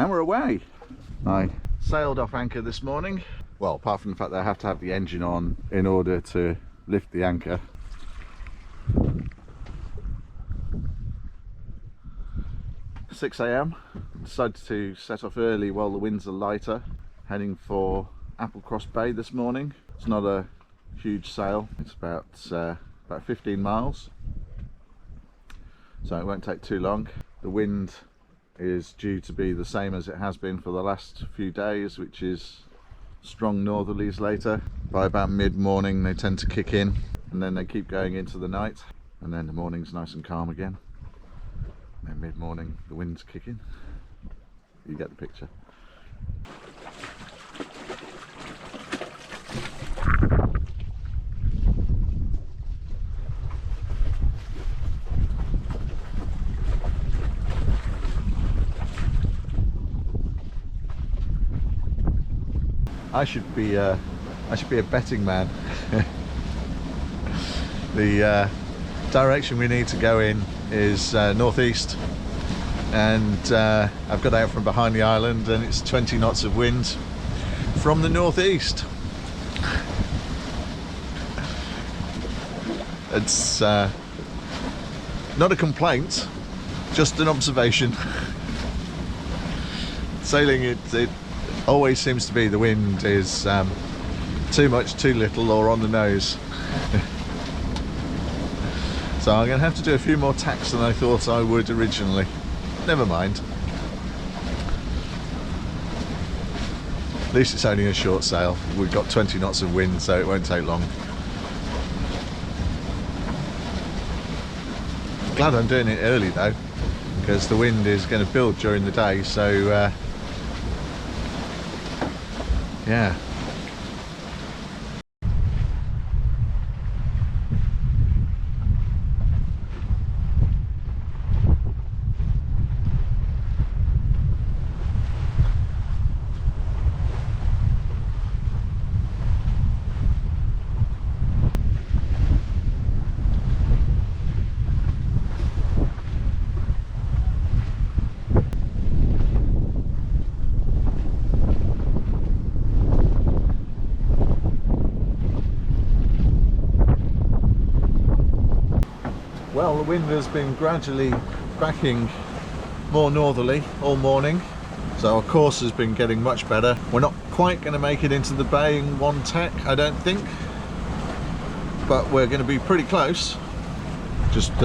And we're away. I sailed off anchor this morning. Well, apart from the fact that I have to have the engine on in order to lift the anchor. 6 AM. Decided to set off early while the winds are lighter, heading for Applecross Bay this morning. It's not a huge sail, it's about 15 miles, so it won't take too long. The wind is due to be the same as it has been for the last few days, which is strong northerlies later. By about mid-morning they tend to kick in, and then they keep going into the night, and then the morning's nice and calm again. And then mid-morning the wind's kicking. You get the picture. I should be a betting man. The direction we need to go in is northeast, and I've got out from behind the island and it's 20 knots of wind from the northeast. It's not a complaint, just an observation. Sailing, it always seems to be the wind is too much, too little, or on the nose. So I'm going to have to do a few more tacks than I thought I would originally. Never mind. At least it's only a short sail. We've got 20 knots of wind, so it won't take long. Glad I'm doing it early though, because the wind is going to build during the day, so yeah. Well, the wind has been gradually cracking more northerly all morning, so our course has been getting much better. We're not quite going to make it into the bay in one tack, I don't think, but we're going to be pretty close. Just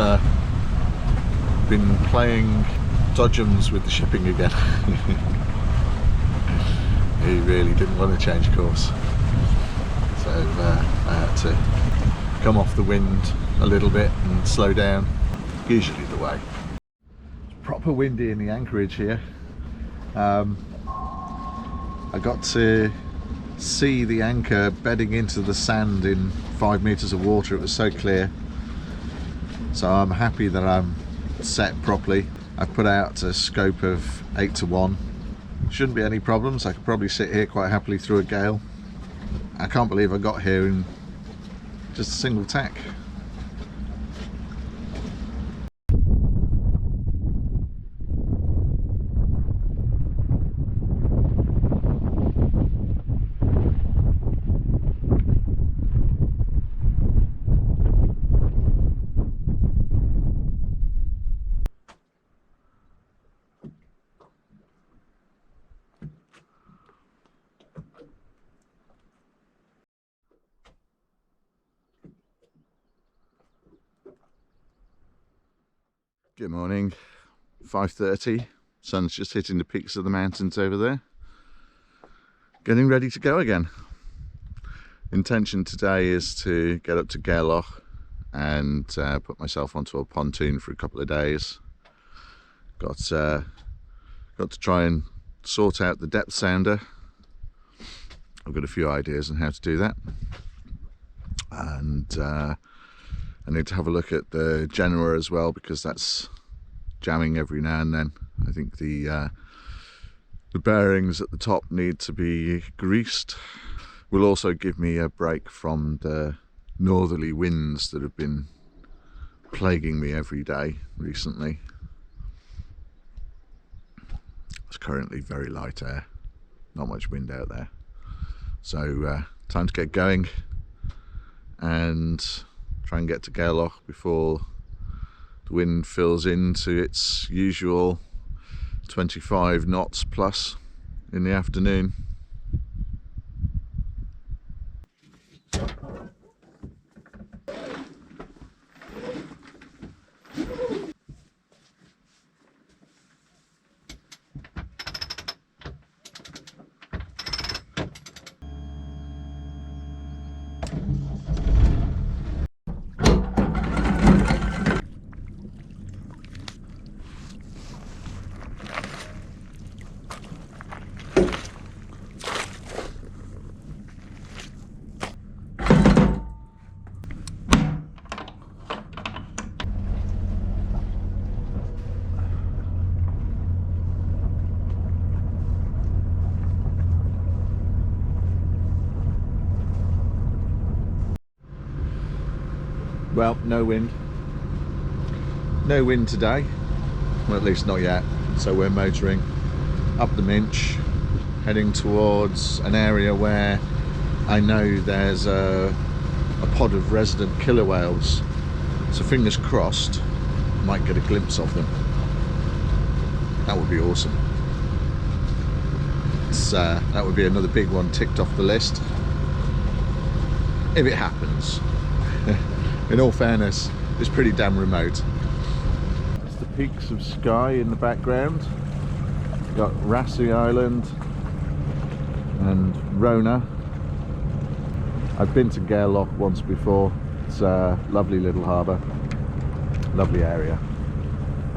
been playing dodgems with the shipping again. He really didn't want to change course, so I had to come off the wind a little bit and slow down. Usually the way. It's proper windy in the anchorage here. I got to see the anchor bedding into the sand in 5 meters of water. It was so clear, so I'm happy that I'm set properly. I've put out a scope of 8 to 1. Shouldn't be any problems. I could probably sit here quite happily through a gale. I can't believe I got here in just a single tack. Good morning, 5:30, sun's just hitting the peaks of the mountains over there. Getting ready to go again. Intention today is to get up to Gairloch and put myself onto a pontoon for a couple of days. Got to try and sort out the depth sounder. I've got a few ideas on how to do that. And I need to have a look at the Genoa as well, because that's jamming every now and then. I think the bearings at the top need to be greased. Will also give me a break from the northerly winds that have been plaguing me every day recently. It's currently very light air, not much wind out there. So time to get going and try and get to Gairloch before the wind fills into its usual 25 knots plus in the afternoon. Well, no wind today, well, at least not yet. So we're motoring up the Minch, heading towards an area where I know there's a pod of resident killer whales, so fingers crossed might get a glimpse of them. That would be awesome. That would be another big one ticked off the list if it happens. In all fairness, it's pretty damn remote. It's the peaks of Skye in the background. We've got Rassy Island and Rona. I've been to Gairloch once before. It's a lovely little harbour, lovely area,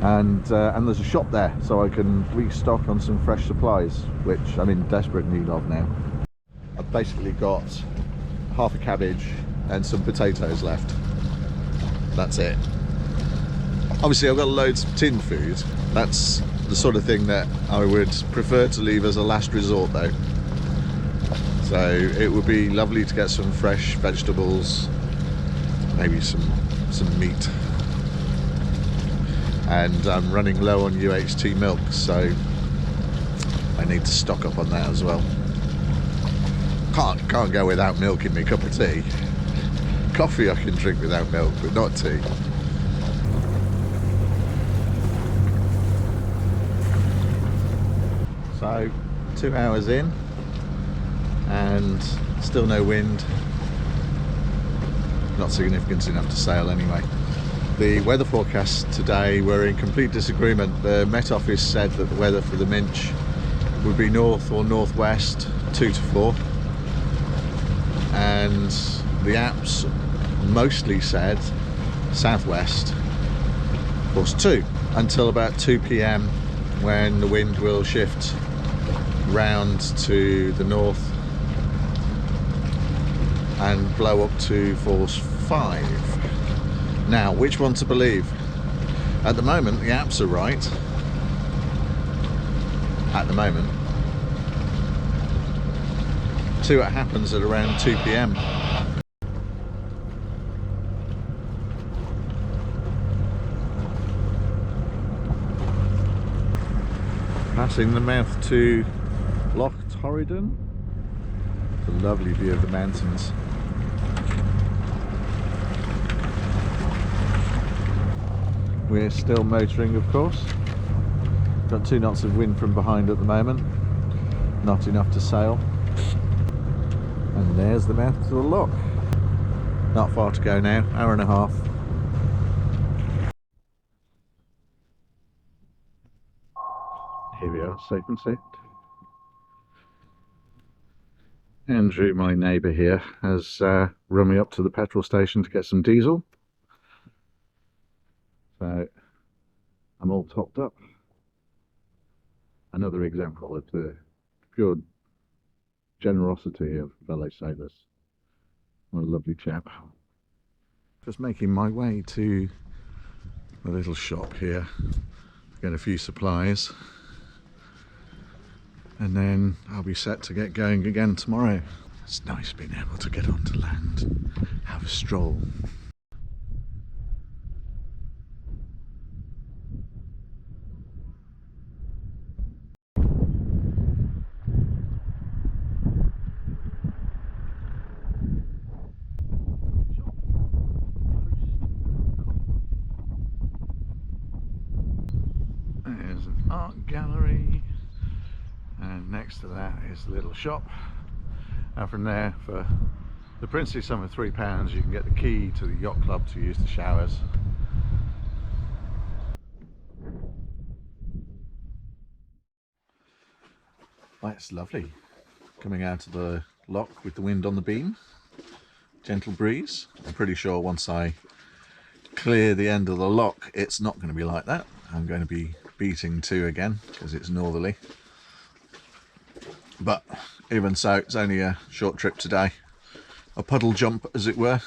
and there's a shop there, so I can restock on some fresh supplies, which I'm in desperate need of now. I've basically got half a cabbage and some potatoes left. That's it. Obviously I've got loads of tin food. That's the sort of thing that I would prefer to leave as a last resort though. So it would be lovely to get some fresh vegetables, maybe some meat. And I'm running low on UHT milk, so I need to stock up on that as well. Can't go without milk in my cup of tea. Coffee I can drink without milk, but not tea. So 2 hours in and still no wind. Not significant enough to sail anyway. The weather forecasts today were in complete disagreement. The Met Office said that the weather for the Minch would be north or northwest 2 to 4, and the apps mostly said southwest +2 until about 2 p.m. when the wind will shift round to the north and blow up to force 5. Now, which one to believe? At the moment the apps are right. At the moment. See what happens at around 2 p.m. Passing the mouth to Loch Torridon. It's a lovely view of the mountains. We're still motoring, of course. Got 2 knots of wind from behind at the moment. Not enough to sail. And there's the mouth to the loch. Not far to go now, hour and a half. Here we are, safe and sound. Andrew, my neighbour here, has run me up to the petrol station to get some diesel. So I'm all topped up. Another example of the pure generosity of fellow sailors. What a lovely chap. Just making my way to a little shop here, get a few supplies, and then I'll be set to get going again tomorrow. It's nice being able to get onto land, have a stroll. art gallery, and next to that is the little shop. And from there, for the princely sum of £3, you can get the key to the yacht club to use the showers. Well, it's lovely coming out of the lock with the wind on the beam, gentle breeze. I'm pretty sure once I clear the end of the lock it's not going to be like that. I'm going to be beating to again because it's northerly, but even so, it's only a short trip today, a puddle jump as it were.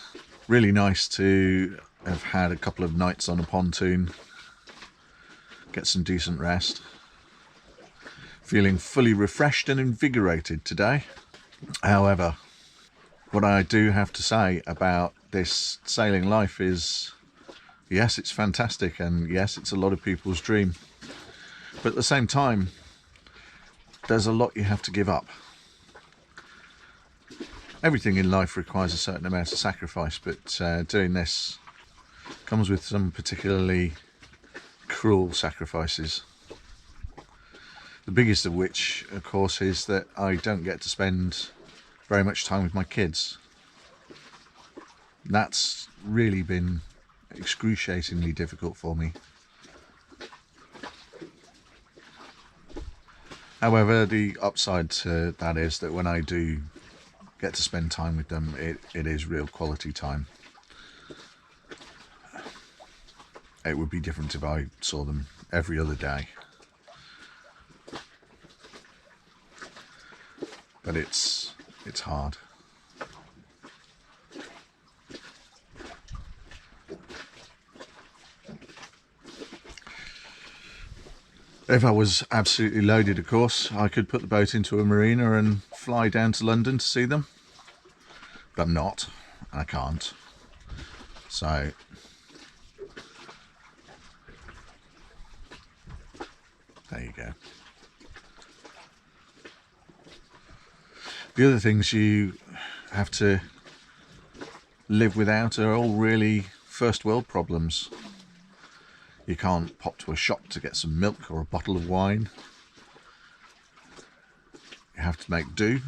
Really nice to have had a couple of nights on a pontoon, get some decent rest. Feeling fully refreshed and invigorated today. However, what I do have to say about this sailing life is, yes, it's fantastic, and yes, it's a lot of people's dream, but at the same time there's a lot you have to give up. Everything in life requires a certain amount of sacrifice, but doing this comes with some particularly cruel sacrifices. The biggest of which, of course, is that I don't get to spend very much time with my kids. That's really been excruciatingly difficult for me. However, the upside to that is that when I do get to spend time with them, it is real quality time. It would be different if I saw them every other day. But it's hard. If I was absolutely loaded, of course, I could put the boat into a marina and fly down to London to see them. But I'm not, and I can't. So there you go. The other things you have to live without are all really first world problems. You can't pop to a shop to get some milk or a bottle of wine. You have to make do.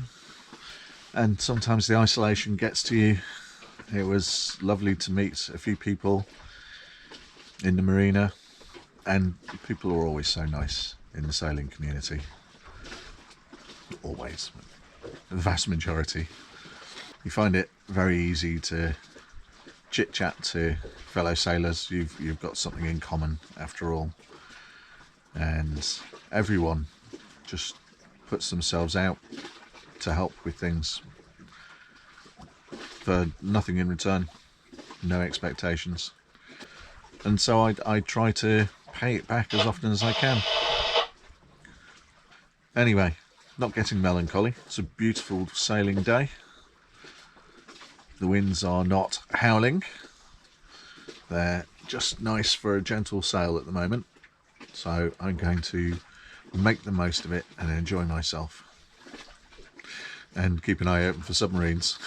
And sometimes the isolation gets to you. It was lovely to meet a few people in the marina, and people are always so nice in the sailing community. Always. The vast majority. You find it very easy to chit chat to fellow sailors. You've got something in common after all, and everyone just puts themselves out to help with things for nothing in return, no expectations, and so I try to pay it back as often as I can. Anyway, not getting melancholy. It's a beautiful sailing day. The winds are not howling. They're just nice for a gentle sail at the moment. So I'm going to make the most of it and enjoy myself. And keep an eye open for submarines.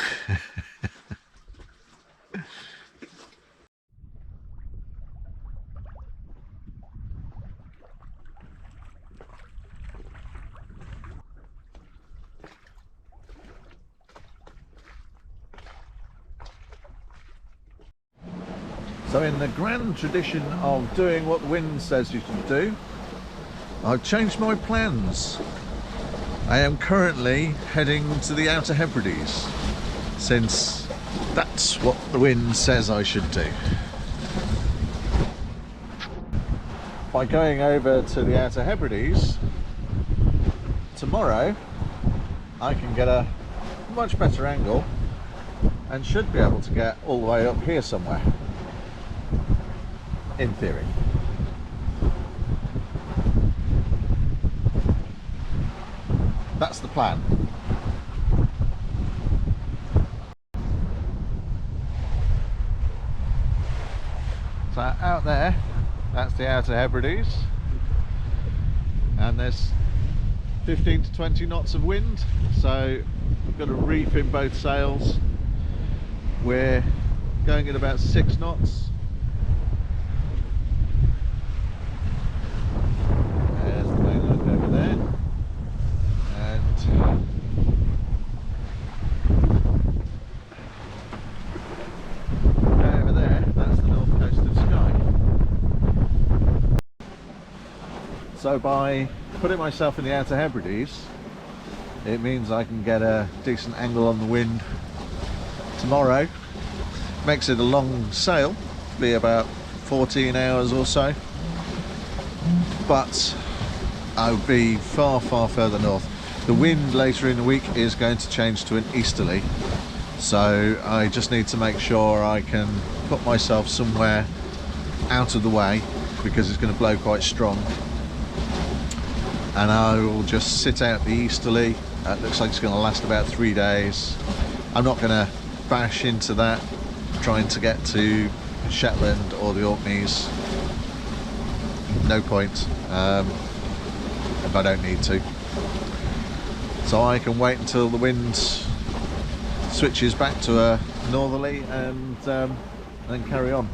So in the grand tradition of doing what the wind says you should do, I've changed my plans. I am currently heading to the Outer Hebrides, since that's what the wind says I should do. By going over to the Outer Hebrides tomorrow, I can get a much better angle and should be able to get all the way up here somewhere. In theory. That's the plan. So out there, that's the Outer Hebrides, and there's 15 to 20 knots of wind, so we've got a reef in both sails. We're going at about 6 knots. So by putting myself in the Outer Hebrides, it means I can get a decent angle on the wind tomorrow. Makes it a long sail, be about 14 hours or so, but I'll be far further north. The wind later in the week is going to change to an easterly, so I just need to make sure I can put myself somewhere out of the way, because it's going to blow quite strong, and I will just sit out the easterly. It looks like it's going to last about 3 days. I'm not going to bash into that trying to get to Shetland or the Orkneys. No point if I don't need to. So I can wait until the wind switches back to a northerly and then carry on.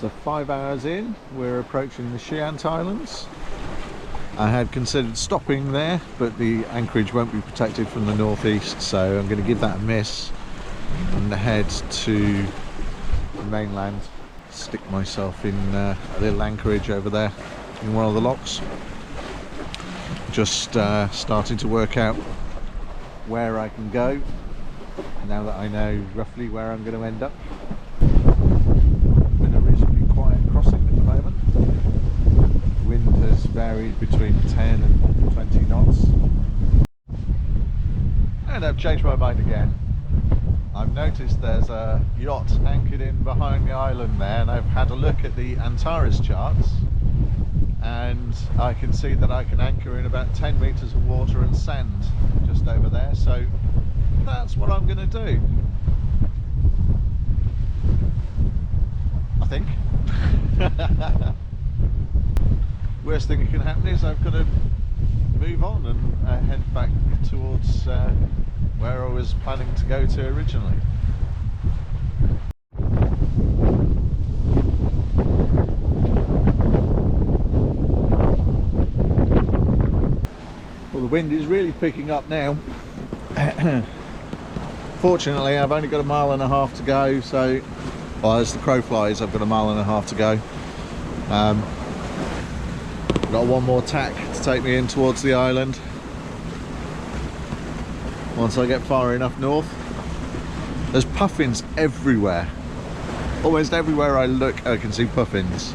So 5 hours in, we're approaching the Shiant Islands. I had considered stopping there, but the anchorage won't be protected from the northeast, so I'm going to give that a miss and head to the mainland. Stick myself in a little anchorage over there in one of the locks. Just starting to work out where I can go now that I know roughly where I'm going to end up. Varied between 10 and 20 knots, and I've changed my mind again. I've noticed there's a yacht anchored in behind the island there, and I've had a look at the Antares charts, and I can see that I can anchor in about 10 meters of water and sand just over there, so that's what I'm going to do, I think. Worst thing that can happen is I've got to move on and head back towards where I was planning to go to originally. Well, the wind is really picking up now. Fortunately, I've only got 1.5 miles to go, so, well, as the crow flies, I've got 1.5 miles to go. Got one more tack to take me in towards the island once I get far enough north. There's puffins everywhere. Almost everywhere I look I can see puffins.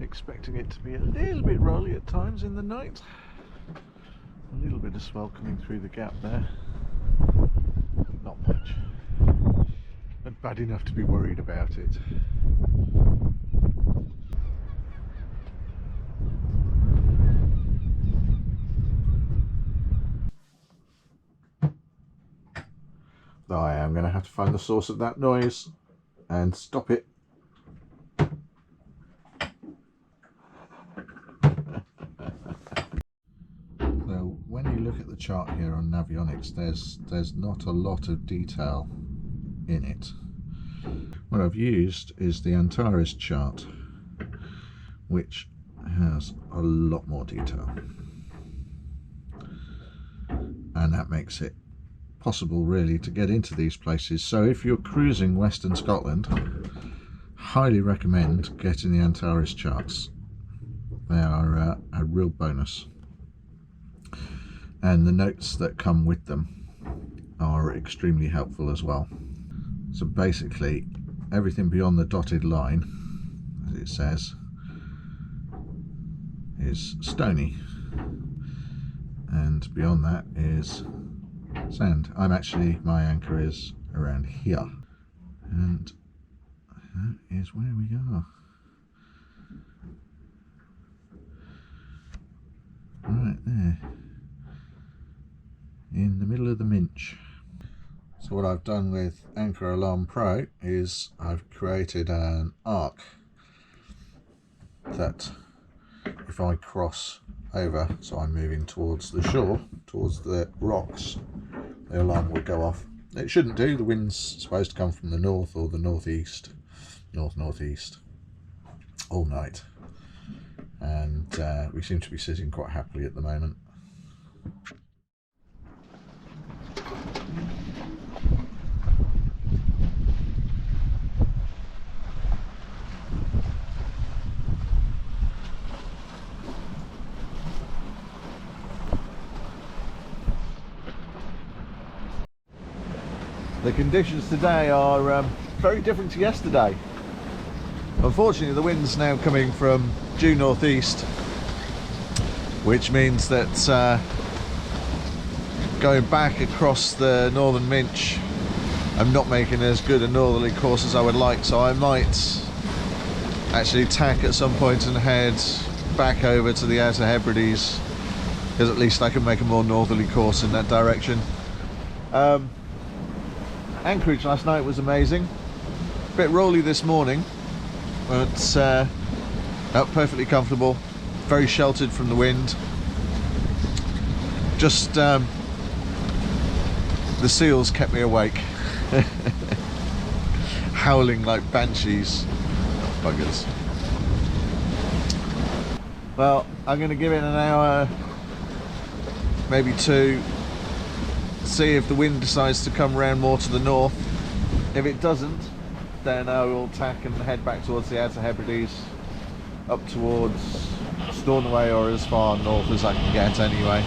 Expecting it to be a little bit rolly at times in the night. A little bit of swell coming through the gap there. Not much. Not bad enough to be worried about it. Though I am going to have to find the source of that noise and stop it. So when you look at the chart here on Navionics, there's not a lot of detail in it. What I've used is the Antares chart, which has a lot more detail, and that makes it possible really to get into these places. So if you're cruising Western Scotland, highly recommend getting the Antares charts. They are a real bonus, and the notes that come with them are extremely helpful as well. So basically everything beyond the dotted line, as it says, is stony, and beyond that is sand. My anchor is around here, and that is where we are. Right there, in the middle of the Minch. So what I've done with Anchor Alarm Pro is I've created an arc that if I cross over, so I'm moving towards the shore, towards the rocks, the alarm will go off. It shouldn't do. The wind's supposed to come from the north or the northeast, northeast all night, and we seem to be sitting quite happily at the moment. The conditions today are very different to yesterday. Unfortunately, the wind's now coming from due northeast, which means that going back across the northern Minch, I'm not making as good a northerly course as I would like, so I might actually tack at some point and head back over to the Outer Hebrides, because at least I can make a more northerly course in that direction. Anchorage last night was amazing. A bit rolly this morning, but perfectly comfortable, very sheltered from the wind. Just the seals kept me awake, howling like banshees. Buggers. Well, I'm going to give it an hour, maybe two, see if the wind decides to come around more to the north. If it doesn't, then I will tack and head back towards the Outer Hebrides, up towards Stornoway, or as far north as I can get anyway.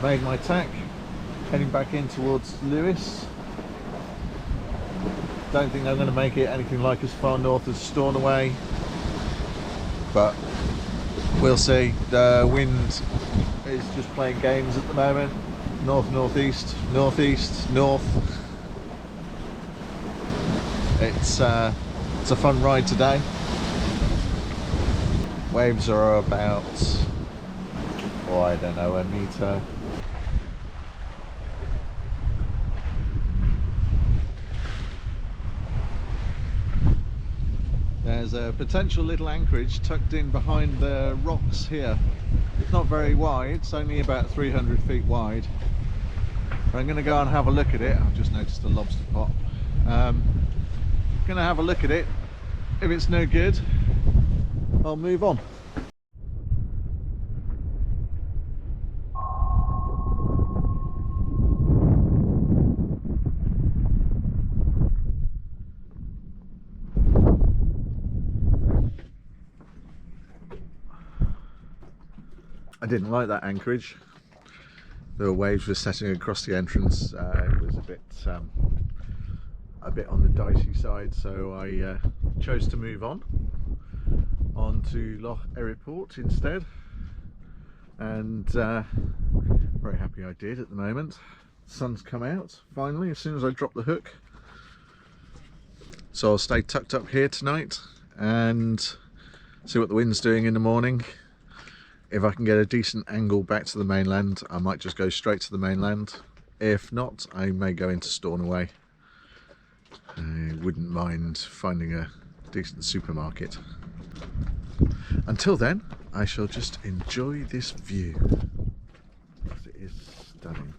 Made my tack, heading back in towards Lewis. Don't think I'm going to make it anything like as far north as Stornoway, but we'll see. The wind is just playing games at the moment. North, northeast, northeast, north. It's a fun ride today. Waves are about, oh, I don't know, a metre. There's a potential little anchorage tucked in behind the rocks here. It's not very wide, it's only about 300 feet wide. But I'm going to go and have a look at it. I've just noticed a lobster pot. Going to have a look at it. If it's no good, I'll move on. I didn't like that anchorage. The waves were setting across the entrance. It was a bit on the dicey side, so I chose to move on to Loch Eriport instead, and very happy I did at the moment. The sun's come out finally as soon as I dropped the hook, so I'll stay tucked up here tonight and see what the wind's doing in the morning. If I can get a decent angle back to the mainland, I might just go straight to the mainland. If not, I may go into Stornoway. I wouldn't mind finding a decent supermarket. Until then, I shall just enjoy this view, because it is stunning.